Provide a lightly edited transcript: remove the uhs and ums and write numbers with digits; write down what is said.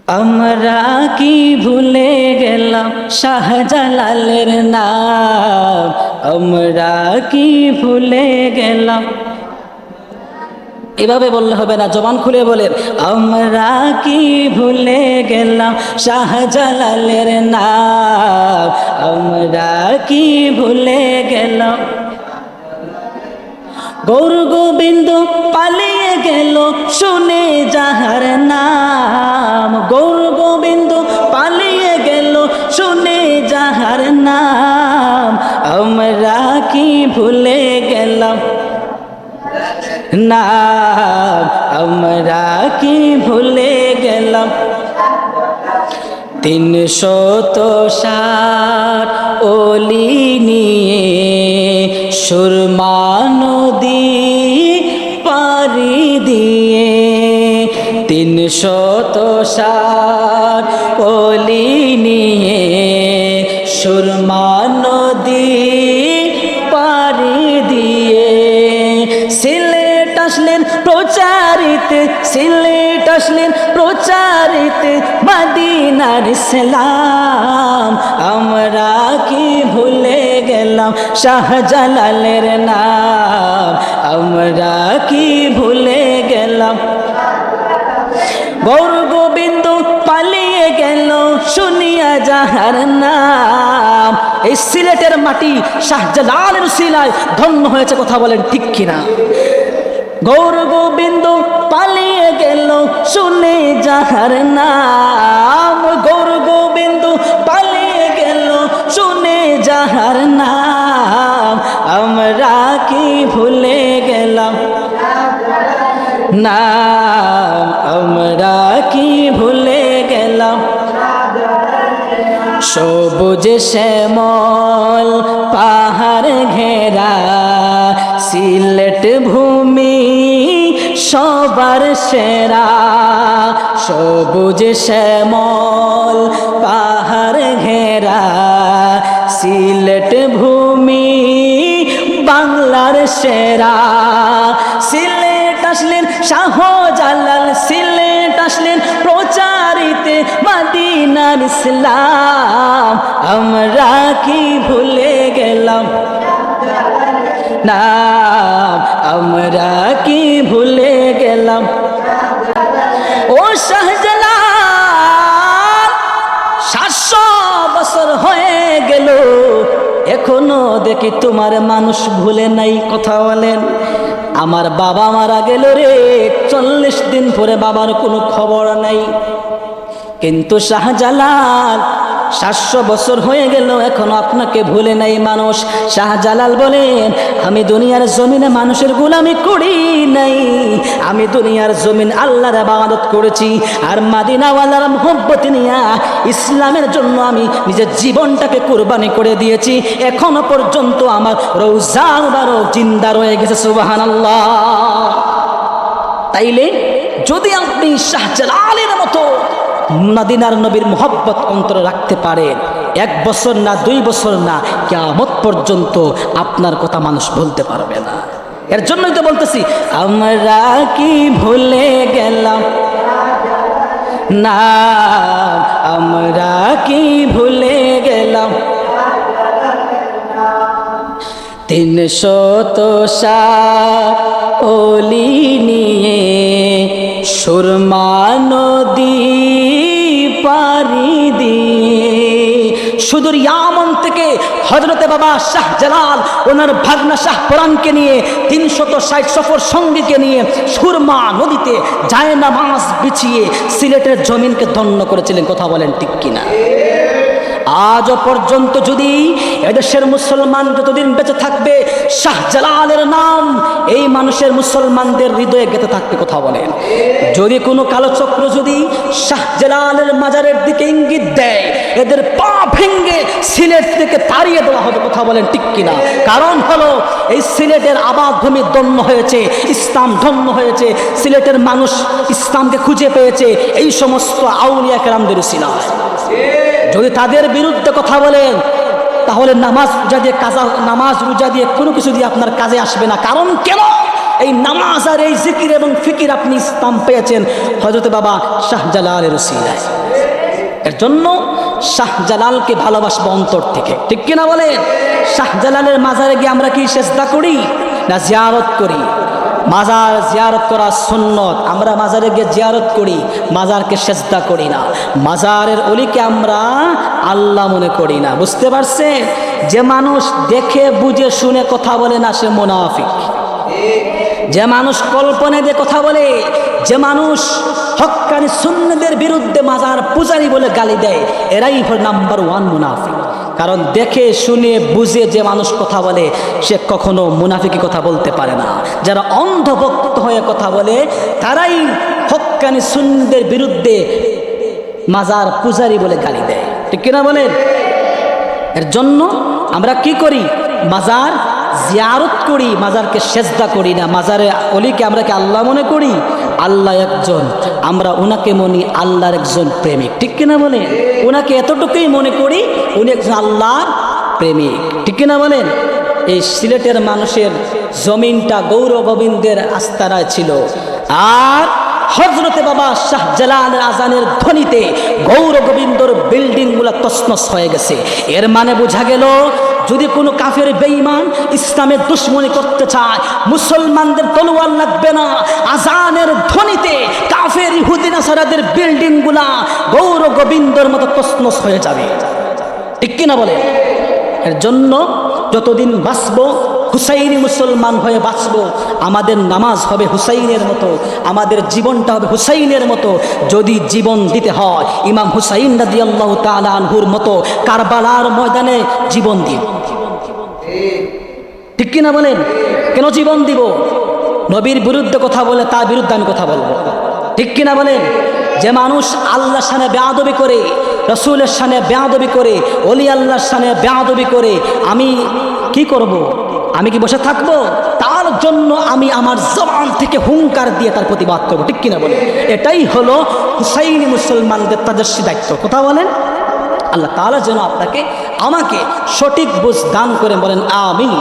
আমরা কি ভুলে গেলাম শাহজালালের নাম, আমরা কি ভুলে গেলাম। এভাবে বললে হবে না, জবান খুলে বলেন, আমরা কি ভুলে গেলাম শাহজালালের নাম, আমরা কি ভুলে গেলাম। গৌর গোবিন্দ পালিয়ে গেল শুনে যাহার নাম, গৌর গোবিন্দ পালিয়ে গেল শুনে যাহার নাম, আমরা কি ভুলে গেলাম নাম, আমরা কি ভুলে গেলাম। 360 ওলি নিয়ে সুরমা নদী পারি দিয়ে, 360 ওলি নিয়ে সুরমা নদী পারি দিয়ে সিলেট আসলেন প্রচারিতে, সিলেট আসলেন প্রচারিতে মদিনার ইসলাম, আমরা কি ভুলে গেলাম শাহজালালের নাম, আমরা কি ভুলে গেলাম। গৌর গোবিন্দ পালিয়ে গেল শুনিয়া যাহার নাম। এই সিলেটের মাটি শাহজালালের উসিলায় ধন্য হয়েছে, কথা বলেন ঠিক কিনা। গৌর গোবিন্দ পালিয়ে গেল শুনে যাহার নাম, গৌর গোবিন্দ পালিয়ে গেল শুনে যাহার নাম, আমরা কি ভুলে গেলাম নাম, আমরা কি ভুলে গেলাম। সবুজ শ্যামল পাহাড় ঘেরা সিলেট ভূমি সবার সেরা, সবুজ শ্যামল পাহাড় ঘেরা সিলেট ভূমি বাংলার সেরা। সিলেট আসলেন শাহজালাল, সিলেট আসলেন প্রচারিতে মদিনার ইসলাম, আমরা কি ভুলে গেলাম নাম, আমরা কি ভুলে গেলাম। ও শাহজালাল 700 বছর হয়ে গেল এখনো দেখি তোমার মানুষ ভুলে নাই, কথা বলেন। আমার বাবা মারা গেল রে, 40 দিন পরে বাবার কোনো খবর নাই, কিন্তু শাহজালাল 700 বছর হয়ে গেল এখনো আপনাকে ভুলে নাই মানুষ। শাহজালাল বলেন, আমি দুনিয়ার জমিনে মানুষের গোলামি করি নাই, আমি দুনিয়ার জমিন আল্লাহর ইবাদত করেছি, আর মদিনাওয়ালার মুহাব্বত নিয়া ইসলামের জন্য আমি নিজের জীবনটাকে কুরবানি করে দিয়েছি, এখনো পর্যন্ত আমার রওজা মুবারক জিন্দা রয়ে গেছে, সুবহানাল্লাহ। তাইলে যদি আপনি শাহজালালের মতো মদিনার নবীর মুহাব্বত অন্তরে রাখতে পারেন, 1 বছর না 2 বছর না, কিয়ামত পর্যন্ত আপনার কথা মানুষ বলতে পারবে না। এর জন্যই তো বলতেছি, আমরা কি ভুলে গেলাম না, আমরা কি ভুলে গেলাম। 360 ওলি নিয়ে সুরমা নদী পারি দিয়ে, সুদূর ইয়ামন থেকে হযরতে বাবা শাহজালাল ওনার ভাগনা শাহ পরানকে নিয়ে 360 সফর সঙ্গীকে নিয়ে সুরমা নদীতে জায়নামাজ বিছিয়ে সিলেটের জমিনকে ধন্য করেছিলেন, কথা বলেন ঠিক কিনা। আজও পর্যন্ত যদি এদেশের মুসলমান যতদিন বেঁচে থাকবে, শাহজালালের নাম এই মানুষের মুসলমানদের হৃদয়ে গেঁথে থাকবে, কথা বলেন। যদি কোনো কালো চক্র যদি শাহজালালের মাজারের দিকে ইঙ্গিত দেয়, এদের পা ভেঙ্গে সিলেট থেকে তাড়িয়ে দেওয়া হবে, কথা বলেন ঠিক কিনা। কারণ হলো এই সিলেটের আবাদ ভূমি ধন্য হয়েছে, ইসলাম ধন্য হয়েছে, সিলেটের মানুষ ইসলামকে খুঁজে পেয়েছে এই সমস্ত আউলিয়া কেরামদের উসিলায়। যদি তাদের বিরুদ্ধে কথা বলেন, তাহলে নামাজ রোজা দিয়ে কোনো কিছু দিয়ে আপনার কাজে আসবে না। কারণ কেন? এই নামাজ আর এই জিকির এবং ফিকির আপনি ইসলাম পেয়েছেন হযরত বাবা শাহজালালের উসিলায়। এর জন্য শাহজালালকে ভালোবাসবো অন্তর থেকে, ঠিক কিনা বলেন? শাহজালালের মাজারে গিয়ে আমরা কি সেজদা করি না জিয়ারত করি? মাজার জিয়ারত করা সুন্নত। আমরা মাজারে গিয়ে জিয়ারত করি, মাজারকে সেজদা করি না। মাজারের অলিকে আমরা আল্লাহ মনে করি না। বুঝতে পারছেন? যে মানুষ দেখে বুঝে শুনে কথা বলে না সে মুনাফিক। যে মানুষ কল্পনা দিয়ে কথা বলে, যে মানুষ হক্কানি সুন্নতের বিরুদ্ধে মাজার পূজারী বলে গালি দেয়, এরাই নাম্বার 1 মুনাফিক। কারণ দেখে শুনে বুঝে যে মানুষ কথা বলে সে কখনো মুনাফিকি কথা বলতে পারে না। যারা অন্ধভক্ত হয়ে কথা বলে তারাই হক্কানি সুন্নতের বিরুদ্ধে মাজার পূজারী বলে গালি দেয়, ঠিক কিনা বলেন? এর জন্য আমরা কি করি? মাজার জিয়ারত করি, মাজারকে সেজদা করি না। মাজারে অলিকে আমরা কি আল্লাহ মনে করি? আল্লাহ একজন, আমরা ওনাকে মনে আল্লাহর একজন প্রেমিক, ঠিক কিনা বলেন? ওনাকে এতটুকুই মনে করি উনি একজন আল্লাহর প্রেমিক, ঠিক কিনা বলেন? এই সিলেটের মানুষের জমিনটা গৌর গোবিন্দের আস্তানায় ছিল, আর হযরতে বাবা শাহজালালের আজানের ধ্বনিতে গৌর গোবিন্দর বিল্ডিংগুলো তছনছ হয়ে গেছে। এর মানে বোঝা গেল যদি কোনো কাফের বেঈমান ইসলামের দুশমনি করতে চায়, মুসলমানদের তলোয়ার লাগবে না, আজানের ধ্বনিতে কাফের ইহুদি নাসারাদের বিল্ডিংগুলা গৌর গোবিন্দর মতো তছনছ হয়ে যাবে, ঠিক কিনা বলে? এর জন্য যতদিন বাঁচবো হুসাইনি মুসলমান হয়ে বাঁচবো। আমাদের নামাজ হবে হুসাইনের মতো, আমাদের জীবনটা হবে হুসাইনের মতো। যদি জীবন দিতে হয় ইমাম হুসাইন রাদিয়াল্লাহু তাআলা আনহুর মতো কারবালার ময়দানে জীবন দিব, ঠিক কিনা বলেন? কেন জীবন দিব? নবীর বিরুদ্ধে কথা বলে তার বিরুদ্ধে আমি কথা বলবো, ঠিক কিনা বলেন? যে মানুষ আল্লাহর শানে বেয়াদবি করে, রাসূলের শানে বেয়াদবি করে, ওলি আল্লাহর শানে বেয়াদবি করে, আমি কি করব? আমি কি বসে থাকবো? তার জন্য আমি আমার জবান থেকে হুঙ্কার দিয়ে তার প্রতিবাদ করবো, ঠিক কিনা বলে? এটাই হলো হুসাইনি মুসলমানদের তাজস্বী দায়িত্ব। কথা বলেন? আল্লাহ তাআলা যেন আপনাকে আমাকে সঠিক বুঝ দান করে, বলেন আমিন।